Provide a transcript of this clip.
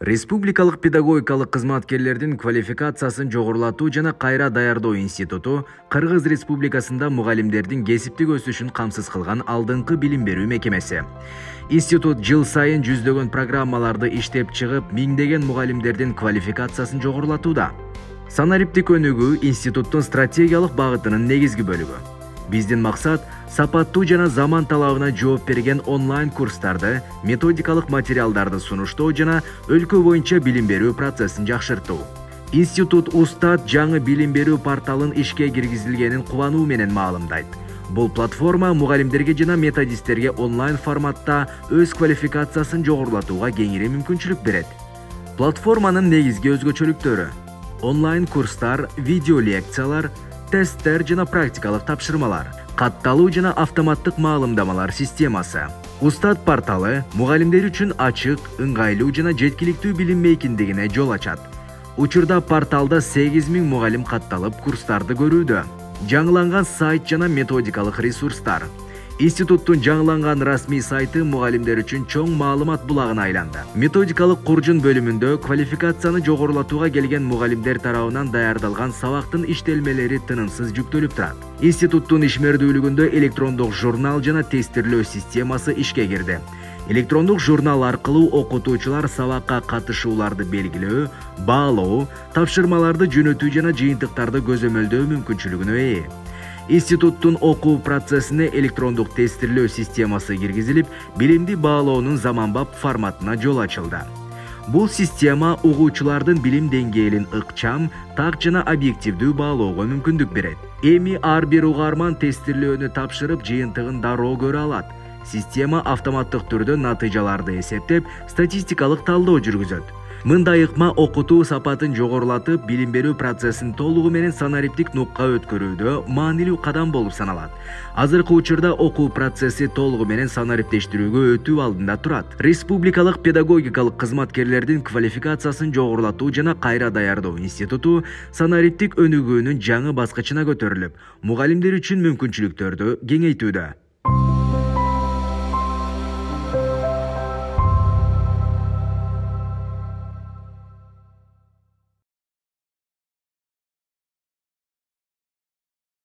Республикалык педагогикалык кызматкерлердин квалификациясын жогорулатуу жана кайра даярдоо институту Кыргыз Республикасында мугалимдердин кесиптик өсүшүн камсыз кылган алдыңкы билим берүү мекемеси. Институт жыл сайын жүздөгөн программаларды иштеп чыгып, миңдеген мугалимдердин квалификациясын жогорулатууда. Санариптик өнүгүү институттун стратегиялык багытынын негизги бөлүгү. Биздин максат сапаттуу жана заман талабына жооп берген онлайн курстарды, методикалык материалдарды сунуштоо жана өлкө боюнча билим берүү процессин жакшыртуу. Институт Устат жаңы билим берүү порталын ишке киргизилгенин кубануу менен маалымдайт. Бул платформа мугалимдерге жана методисттерге онлайн форматта өз квалификациясын жогорулатууга кеңири мүмкүнчүлүк берет. Платформанын негизги өзгөчөлүктөрү: онлайн курстар, видео лекциялар, тесттер жана практикалык тапшырмалар, катталуу жана автоматтык маалымдамалар системасы. Устат порталы мугалимдер үчүн ачык, ыңгайлуу жана жеткиликтүү билим мейкиндигине жол ачат. Учурда порталда 8000 мугалим катталып, курстарды көрүүдө. Жаңыланган сайт жана методикалык ресурстар. Институттун жаңыланган расмий сайты мугалимдер үчүн чоң маалымат булагына айланды. Методикалык куржун бөлүмүндө квалификацияны жогорулатууга келген мугалимдер тарабынан даярдалган сабактын иштелмелери тынымсыз жүктөлүп турат. Институттун ишмердүүлүгүндө электрондук журнал жана тестирлөө системасы ишке кирди. Электрондук журнал аркылуу окутуучулар сабакка катышууларды белгилөө, баалоо, тапшырмаларды жөнөтүү жана жыйынтыктарды көзөмөлдөө мүмкүнчүлүгүнө ээ. Институттун окуу процессине электрондук тестирлөө системасы киргизилип, билимди баалоонун заманбап форматына жол ачылды. Бул система угуучулардын билим деңгээлин ыкчам, так жана объективдүү баалоого мүмкүндүк берет. Эми ар бир угарман тестирлөөнү тапшырып, жыйынтыгын дароо көрө алат. Система автоматтык түрдө натыйжаларды эсептеп, статистикалык талдоо жүргүзөт. Мындай ыкма окутуу сапатын жогорулатып, билим берүү процессин толугу менен санариптик нукка өткөрүүдө маанилүү кадам болуп саналат. Азыркы учурда окуу процесси толугу менен санариптештирүүгө өтүү алдында турат. Республикалык педагогикалык кызматкерлердин квалификациясын жогорулатуу жана кайра даярдоо институту санариптик өнүгүүнүн жаңы баскычына көтөрүлүп, мугалимдер үчүн мүмкүнчүлүктөрдү кеңейтүүдө.